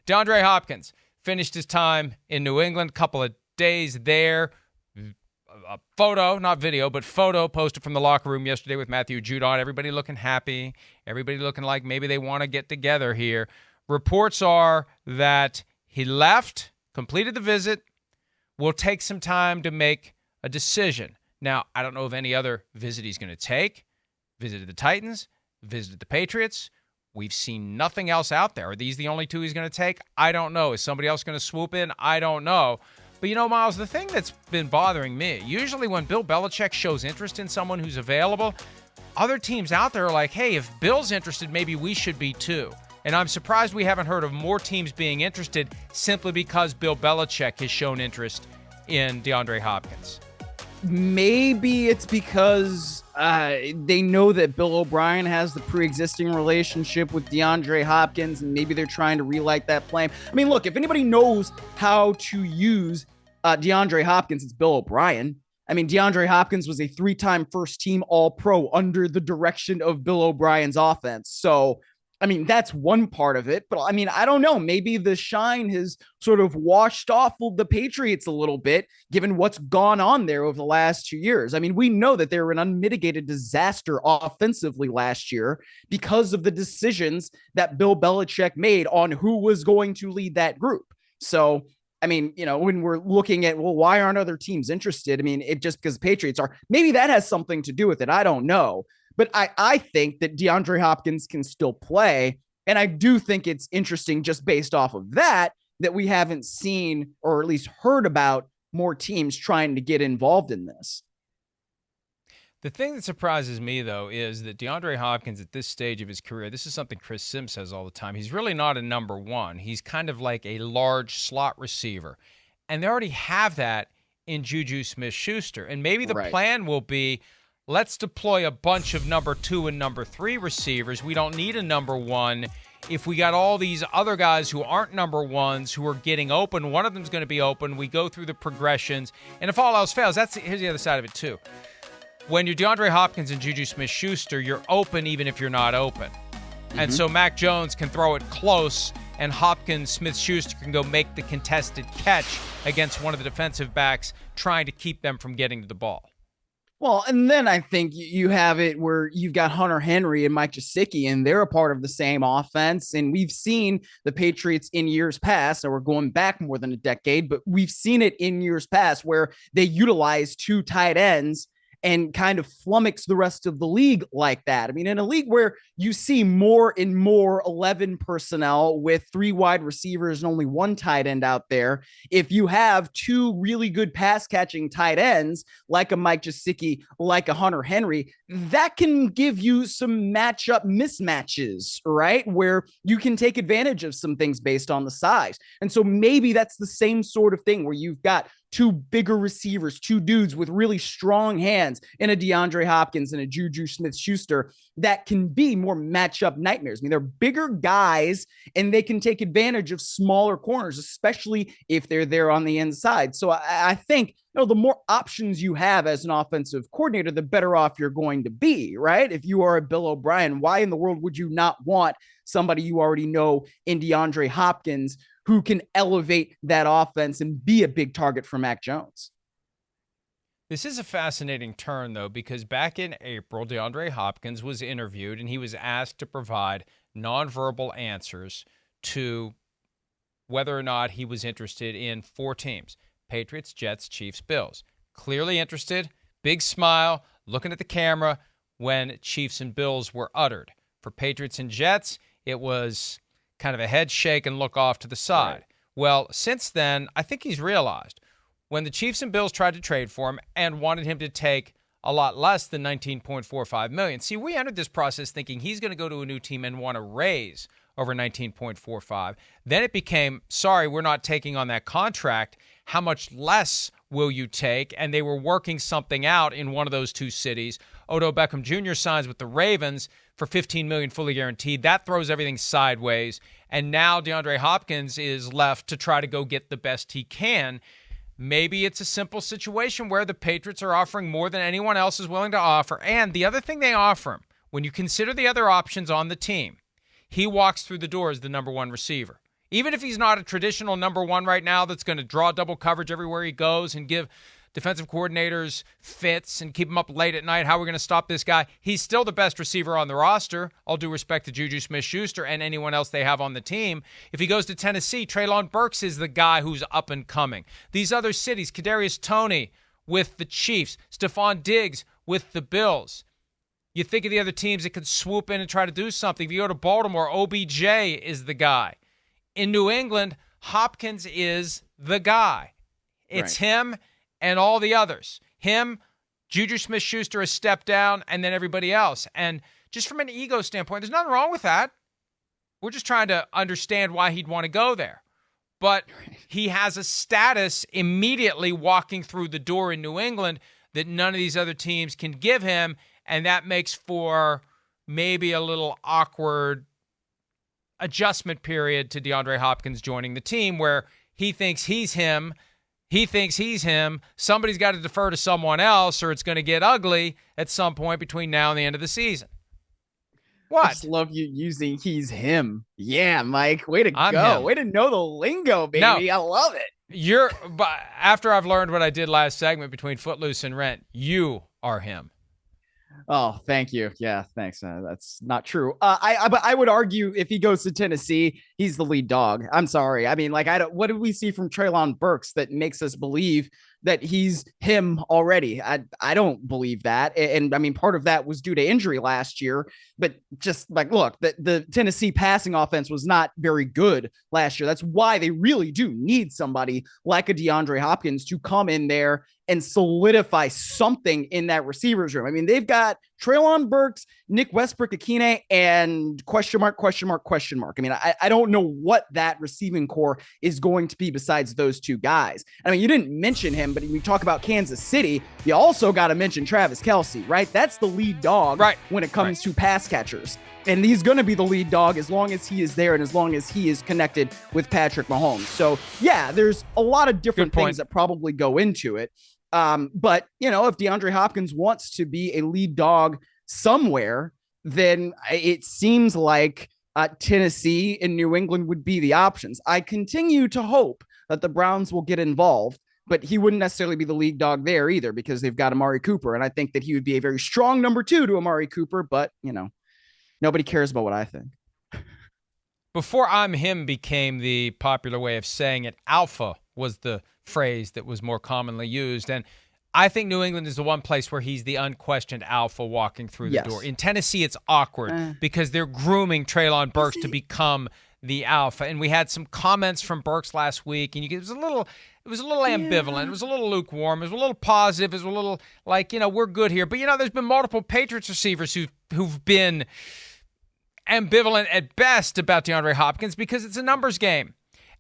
DeAndre Hopkins finished his time in New England, couple of days there. A photo, not video, but photo posted from the locker room yesterday with Matthew Judon. Everybody looking happy. Everybody looking like maybe they want to get together here. Reports are that he left, completed the visit, will take some time to make a decision. Now, I don't know of any other visit he's going to take. Visited the Titans, visited the Patriots. We've seen nothing else out there. Are these the only two he's going to take? I don't know. Is somebody else going to swoop in? I don't know. But, you know, Miles, the thing that's been bothering me, usually when Bill Belichick shows interest in someone who's available, other teams out there are like, hey, if Bill's interested, maybe we should be too. And I'm surprised we haven't heard of more teams being interested simply because Bill Belichick has shown interest in DeAndre Hopkins. Maybe it's because they know that Bill O'Brien has the pre-existing relationship with DeAndre Hopkins, and maybe they're trying to relight that flame. I mean, look, if anybody knows how to use DeAndre Hopkins, it's Bill O'Brien. I mean, DeAndre Hopkins was a 3-time first-team All-Pro under the direction of Bill O'Brien's offense. So, I mean, that's one part of it. But, I mean, I don't know. Maybe the shine has sort of washed off of the Patriots a little bit, given what's gone on there over the last 2 years. I mean, we know that they were an unmitigated disaster offensively last year because of the decisions that Bill Belichick made on who was going to lead that group. So, I mean, you know, when we're looking at, well, why aren't other teams interested? I mean, it just because the Patriots are, maybe that has something to do with it. I don't know. But I think that DeAndre Hopkins can still play. And I do think it's interesting just based off of that we haven't seen or at least heard about more teams trying to get involved in this. The thing that surprises me, though, is that DeAndre Hopkins at this stage of his career, this is something Chris Sims says all the time, he's really not a number one. He's kind of like a large slot receiver. And they already have that in Juju Smith-Schuster. And maybe the plan will be, let's deploy a bunch of number 2 and number 3 receivers. We don't need a number 1. If we got all these other guys who aren't number 1s who are getting open, one of them's going to be open. We go through the progressions. And if all else fails, here's the other side of it too. When you're DeAndre Hopkins and Juju Smith-Schuster, you're open even if you're not open. Mm-hmm. And so Mac Jones can throw it close, and Hopkins, Smith-Schuster can go make the contested catch against one of the defensive backs, trying to keep them from getting to the ball. Well, and then I think you have it where you've got Hunter Henry and Mike Gesicki, and they're a part of the same offense. And we've seen the Patriots in years past, and we're going back more than a decade, but we've seen it in years past where they utilize 2 tight ends and kind of flummox the rest of the league like that. I mean, in a league where you see more and more 11 personnel with 3 wide receivers and only 1 tight end out there, if you have 2 really good pass catching tight ends, like a Mike Gesicki, like a Hunter Henry, that can give you some matchup mismatches, right? Where you can take advantage of some things based on the size. And so maybe that's the same sort of thing where you've got 2 bigger receivers, 2 dudes with really strong hands in a DeAndre Hopkins and a Juju Smith-Schuster that can be more matchup nightmares. I mean, they're bigger guys and they can take advantage of smaller corners, especially if they're there on the inside. So I think, the more options you have as an offensive coordinator, the better off you're going to be, right? If you are a Bill O'Brien, why in the world would you not want somebody you already know in DeAndre Hopkins who can elevate that offense and be a big target for Mac Jones? This is a fascinating turn, though, because back in April, DeAndre Hopkins was interviewed and he was asked to provide nonverbal answers to whether or not he was interested in 4 teams: Patriots, Jets, Chiefs, Bills. Clearly interested, big smile, looking at the camera when Chiefs and Bills were uttered. For Patriots and Jets, it was kind of a head shake and look off to the side. Right. Well, since then, I think he's realized when the Chiefs and Bills tried to trade for him and wanted him to take a lot less than $19.45 million. See, we entered this process thinking he's going to go to a new team and want to raise over $19.45. Then it became, sorry, we're not taking on that contract. How much less will you take? And they were working something out in one of those 2 cities. Odell Beckham Jr. signs with the Ravens for $15 million fully guaranteed. That throws everything sideways. And now DeAndre Hopkins is left to try to go get the best he can. Maybe it's a simple situation where the Patriots are offering more than anyone else is willing to offer. And the other thing they offer him, when you consider the other options on the team, he walks through the door as the number 1 receiver. Even if he's not a traditional number one right now that's going to draw double coverage everywhere he goes and give defensive coordinators fits and keep him up late at night, how are we going to stop this guy? He's still the best receiver on the roster, all due respect to Juju Smith-Schuster and anyone else they have on the team. If he goes to Tennessee, Treylon Burks is the guy who's up and coming. These other cities, Kadarius Toney with the Chiefs, Stephon Diggs with the Bills. You think of the other teams that could swoop in and try to do something. If you go to Baltimore, OBJ is the guy. In New England, Hopkins is the guy. It's him and all the others. Him, Juju Smith-Schuster a step down, and then everybody else. And just from an ego standpoint, there's nothing wrong with that. We're just trying to understand why he'd want to go there. But he has a status immediately walking through the door in New England that none of these other teams can give him, and that makes for maybe a little awkward adjustment period to DeAndre Hopkins joining the team where he thinks he's him. He thinks he's him. Somebody's got to defer to someone else or it's going to get ugly at some point between now and the end of the season. What? I just love you using he's him. Yeah, Mike. Way to I'm go. him. Way to know the lingo, baby. No. I love it. But after I've learned what I did last segment between Footloose and Rent, you are him. Oh, thank you. Yeah, thanks. That's not true. But I would argue if he goes to Tennessee, he's the lead dog. I'm sorry. I mean, what did we see from Treylon Burks that makes us believe that he's him already? I don't believe that. And I mean, part of that was due to injury last year, but just look, the Tennessee passing offense was not very good last year. That's why they really do need somebody like a DeAndre Hopkins to come in there and solidify something in that receivers room. I mean, they've got Treylon Burks, Nick Westbrook-Akine, and question mark. I mean, I don't know what that receiving core is going to be besides those two guys. I mean, you didn't mention him, but when you talk about Kansas City, you also got to mention Travis Kelce, right? That's the lead dog when it comes to pass catchers. And he's going to be the lead dog as long as he is there and as long as he is connected with Patrick Mahomes. So, yeah, there's a lot of different things that probably go into it. But, if DeAndre Hopkins wants to be a lead dog somewhere, then it seems like Tennessee and New England would be the options. I continue to hope that the Browns will get involved, but he wouldn't necessarily be the lead dog there either because they've got Amari Cooper. And I think that he would be a very strong number 2 to Amari Cooper, but, nobody cares about what I think. Before I'm him became the popular way of saying it, alpha was the phrase that was more commonly used. And I think New England is the one place where he's the unquestioned alpha walking through the door. In Tennessee, it's awkward because they're grooming Treylon Burks to become the alpha. And we had some comments from Burks last week, and it was a little ambivalent. It was a little lukewarm. It was a little positive. It was a little like, we're good here. But, there's been multiple Patriots receivers who've been ambivalent at best about DeAndre Hopkins because it's a numbers game.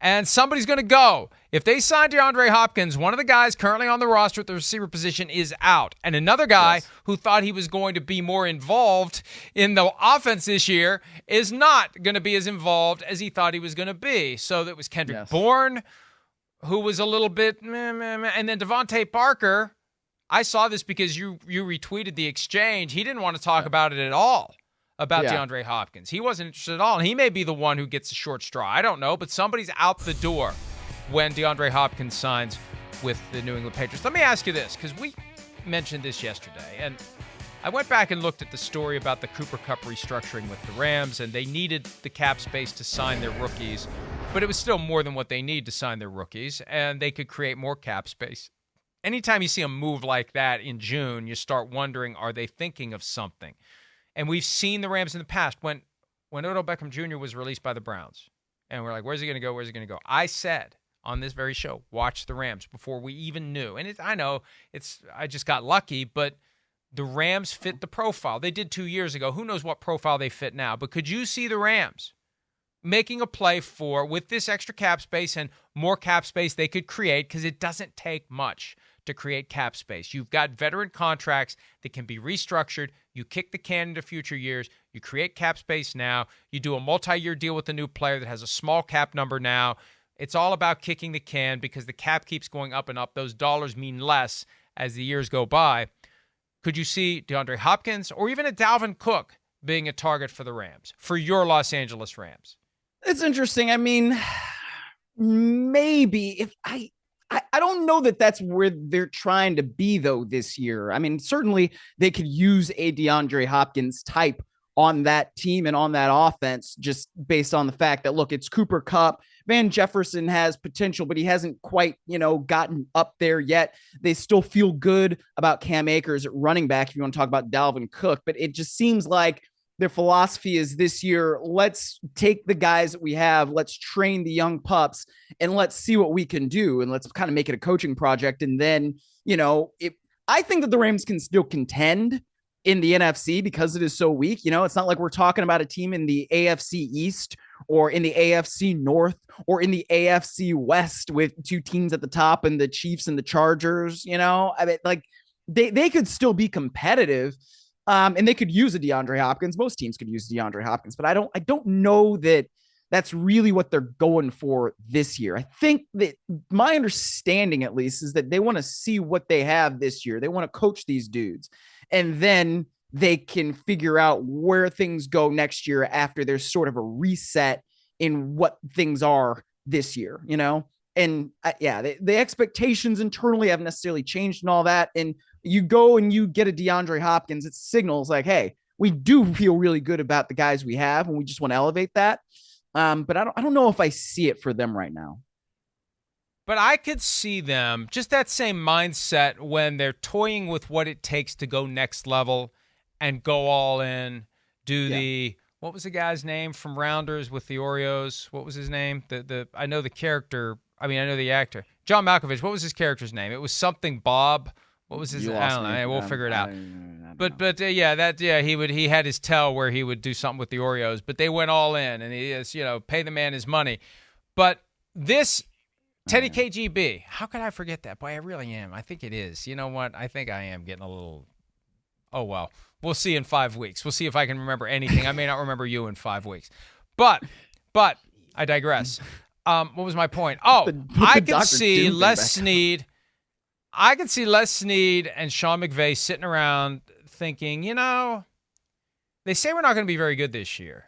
And somebody's going to go. If they sign DeAndre Hopkins, one of the guys currently on the roster at the receiver position is out. And another guy who thought he was going to be more involved in the offense this year is not going to be as involved as he thought he was going to be. So that was Kendrick Bourne, who was a little bit meh, meh, meh. And then Devontae Parker, I saw this because you retweeted the exchange. He didn't want to talk about it at all. About DeAndre Hopkins. He wasn't interested at all, and he may be the one who gets a short straw. I don't know, but somebody's out the door when DeAndre Hopkins signs with the New England Patriots. Let me ask you this, because we mentioned this yesterday, and I went back and looked at the story about the Cooper Kupp restructuring with the Rams, and they needed the cap space to sign their rookies, but it was still more than what they need to sign their rookies, and they could create more cap space. Anytime you see a move like that in June, you start wondering, are they thinking of something? And we've seen the Rams in the past when Odell Beckham Jr. was released by the Browns. And we're like, where's he going to go? Where's he going to go? I said on this very show, watch the Rams before we even knew. And I just got lucky, but the Rams fit the profile. They did 2 years ago. Who knows what profile they fit now? But could you see the Rams making a play with this extra cap space and more cap space they could create? Because it doesn't take much to create cap space. You've got veteran contracts that can be restructured. You kick the can into future years. You create cap space now. You do a multi-year deal with a new player that has a small cap number now. It's all about kicking the can because the cap keeps going up and up. Those dollars mean less as the years go by. Could you see DeAndre Hopkins or even a Dalvin Cook being a target for the Rams, for your Los Angeles Rams? It's interesting. I mean, maybe if I don't know that that's where they're trying to be though this year. I mean, certainly they could use a DeAndre Hopkins type on that team and on that offense, just based on the fact that look, it's Cooper Kupp. Van Jefferson has potential, but he hasn't quite, gotten up there yet. They still feel good about Cam Akers at running back if you want to talk about Dalvin Cook, but it just seems like their philosophy is this year, let's take the guys that we have, let's train the young pups, and let's see what we can do. And let's kind of make it a coaching project. And then, I think that the Rams can still contend in the NFC because it is so weak. It's not like we're talking about a team in the AFC East or in the AFC North or in the AFC West with two teams at the top and the Chiefs and the Chargers. I mean, like they could still be competitive. And they could use a DeAndre Hopkins. Most teams could use DeAndre Hopkins, but I don't know that that's really what they're going for this year. I think that my understanding, at least, is that they want to see what they have this year. They want to coach these dudes, and then they can figure out where things go next year after there's sort of a reset in what things are this year, And the expectations internally haven't necessarily changed and all that. And you go and you get a DeAndre Hopkins, it signals like, hey, we do feel really good about the guys we have, and we just want to elevate that. But I don't know if I see it for them right now. But I could see them, just that same mindset when they're toying with what it takes to go next level and go all in, what was the guy's name from Rounders with the Oreos? What was his name? I know the character. I mean, I know the actor. John Malkovich. What was his character's name? It was something Bob. What was his? I don't know. We'll figure it out. He had his tell where he would do something with the Oreos, but they went all in, and he is, pay the man his money. But this Teddy KGB, how could I forget that? Boy, I really am. I think it is. You know what? I think I am getting a little. Oh well, we'll see in 5 weeks. We'll see if I can remember anything. I may not remember you in 5 weeks, but I digress. What was my point? Oh, I could see Les Snead. I could see Les Snead and Sean McVay sitting around thinking, they say we're not going to be very good this year.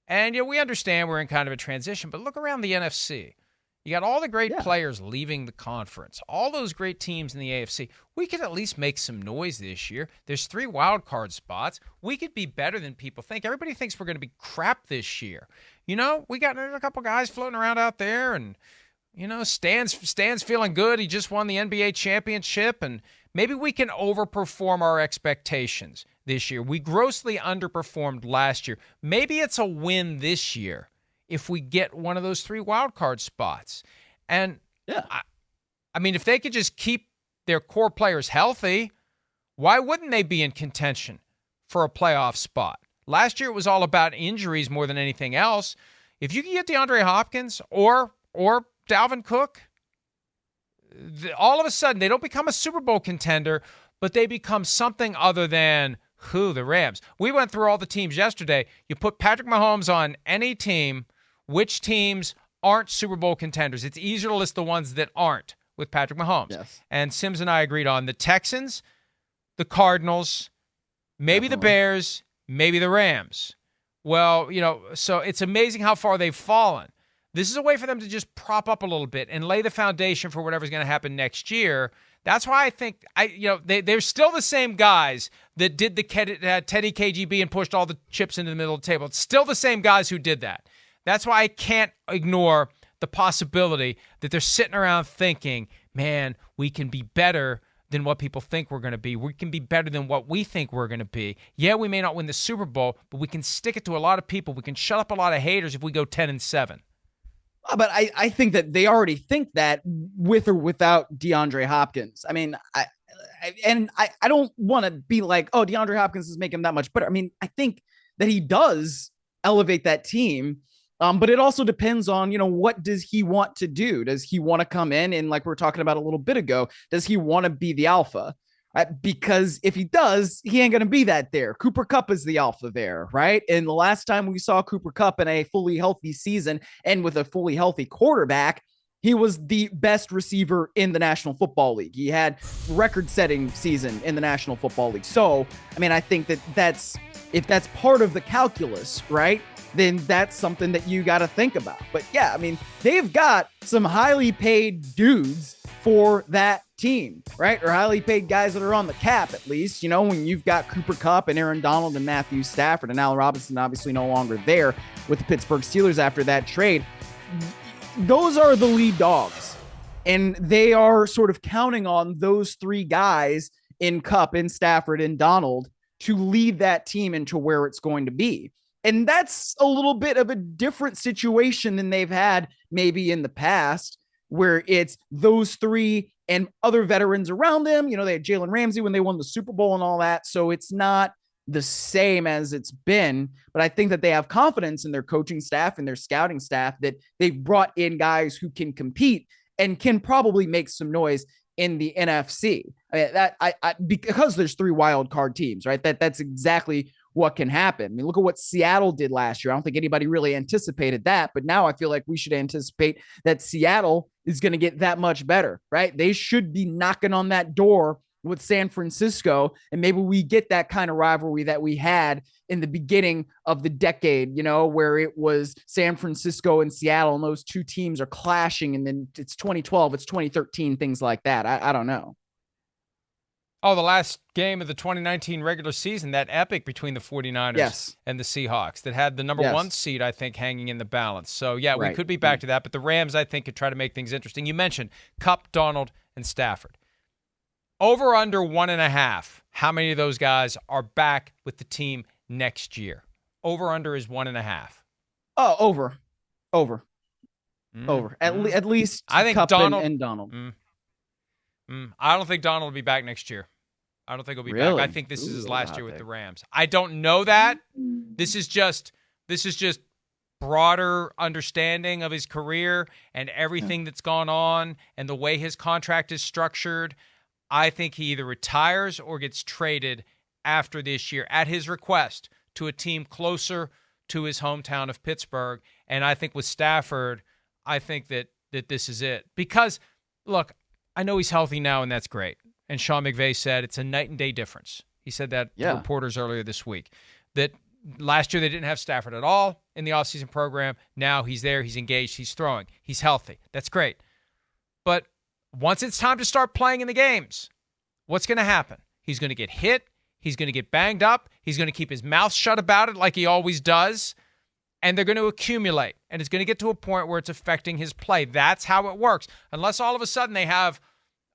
And we understand we're in kind of a transition, but look around the NFC. You got all the great players leaving the conference, all those great teams in the AFC. We could at least make some noise this year. There's 3 wild card spots. We could be better than people think. Everybody thinks we're going to be crap this year. We got a couple guys floating around out there, and Stan's feeling good. He just won the NBA championship, and maybe we can overperform our expectations this year. We grossly underperformed last year. Maybe it's a win this year if we get one of those 3 wild card spots. And I mean, if they could just keep their core players healthy, why wouldn't they be in contention for a playoff spot? Last year it was all about injuries more than anything else. If you can get DeAndre Hopkins or Dalvin Cook, all of a sudden they don't become a Super Bowl contender, but they become something other than the Rams. We went through all the teams yesterday. You put Patrick Mahomes on any team, which teams aren't Super Bowl contenders? It's easier to list the ones that aren't with Patrick Mahomes. Yes. And Sims and I agreed on the Texans, the Cardinals, maybe the Bears, maybe the Rams. Well, so it's amazing how far they've fallen. This is a way for them to just prop up a little bit and lay the foundation for whatever's going to happen next year. That's why I think they're still the same guys that did the Teddy KGB and pushed all the chips into the middle of the table. It's still the same guys who did that. That's why I can't ignore the possibility that they're sitting around thinking, man, we can be better than what people think we're going to be. We can be better than what we think we're going to be. Yeah, we may not win the Super Bowl, but we can stick it to a lot of people. We can shut up a lot of haters if we go 10-7. But I think that they already think that with or without DeAndre Hopkins. I mean, I don't want to be like, oh, DeAndre Hopkins is making him that much better. I mean, I think that he does elevate that team. But it also depends on, what does he want to do? Does he want to come in and, like we were talking about a little bit ago, does he want to be the alpha? Because if he does, he ain't going to be that there. Cooper Kupp is the alpha there, right? And the last time we saw Cooper Kupp in a fully healthy season and with a fully healthy quarterback, he was the best receiver in the National Football League. He had record-setting season in the National Football League. So, I mean, I think if that's part of the calculus, right? then that's something that you got to think about. But yeah, I mean, they've got some highly paid dudes for that team, right? Or highly paid guys that are on the cap, at least. You know, when you've got Cooper Kupp and Aaron Donald and Matthew Stafford, and Allen Robinson obviously no longer there with the Pittsburgh Steelers after that trade, those are the lead dogs. And they are sort of counting on those three guys in Kupp, in Stafford, and Donald to lead that team into where it's going to be. And that's a little bit of a different situation than they've had maybe in the past, where it's those three and other veterans around them. You know, they had Jalen Ramsey when they won the Super Bowl and all that. So it's not the same as it's been. But I think that they have confidence in their coaching staff and their scouting staff that they've brought in guys who can compete and can probably make some noise in the NFC. Because there's three wild card teams, right? That's exactly what can happen. I mean, look at what Seattle did last year. I don't think anybody really anticipated that, but now I feel like we should anticipate that Seattle is going to get that much better, right? They should be knocking on that door with San Francisco, and maybe we get that kind of rivalry that we had in the beginning of the decade, you know, where it was San Francisco and Seattle, and those two teams are clashing, and then it's 2012, it's 2013, things like that. I don't know. Oh, the last game of the 2019 regular season, that epic between the 49ers and the Seahawks that had the number one seed, I think, hanging in the balance. So, yeah, we could be back to that. But the Rams, I think, could try to make things interesting. You mentioned Kupp, Donald, and Stafford. Over under 1.5. How many of those guys are back with the team next year? Over under is 1.5. Oh, over. At least I think Kupp Donald and Donald. I don't think Donald will be back next year. I don't think he'll be back. I think this is his last year with the Rams. I don't know that. This is just broader understanding of his career and everything that's gone on and the way his contract is structured. I think he either retires or gets traded after this year at his request to a team closer to his hometown of Pittsburgh. And I think with Stafford, I think that this is it. Because, look, I know he's healthy now, and that's great. And Sean McVay said it's a night and day difference. He said that to reporters earlier this week. That last year they didn't have Stafford at all in the offseason program. Now he's there, he's engaged, he's throwing, he's healthy. That's great. But once it's time to start playing in the games, what's going to happen? He's going to get hit. He's going to get banged up. He's going to keep his mouth shut about it like he always does. And they're going to accumulate. And it's going to get to a point where it's affecting his play. That's how it works. Unless all of a sudden they have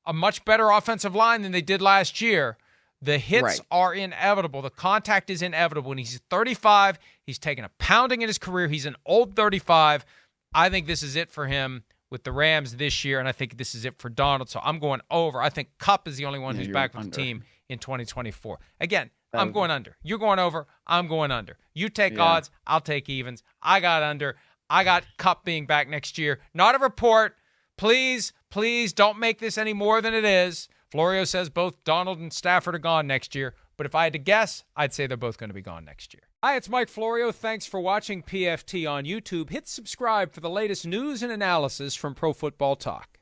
a much better offensive line than they did last year, the hits are inevitable. The contact is inevitable. When he's 35, he's taken a pounding in his career. He's an old 35. I think this is it for him with the Rams this year, and I think this is it for Donald. So I'm going over. I think Kupp is the only one who's back with the team in 2024. Again, I'm going under. You're going over. I'm going under. You take odds. I'll take evens. I got under. I got Kupp being back next year. Not a report. Please don't make this any more than it is. Florio says both Donald and Stafford are gone next year. But if I had to guess, I'd say they're both going to be gone next year. Hi, it's Mike Florio. Thanks for watching PFT on YouTube. Hit subscribe for the latest news and analysis from Pro Football Talk.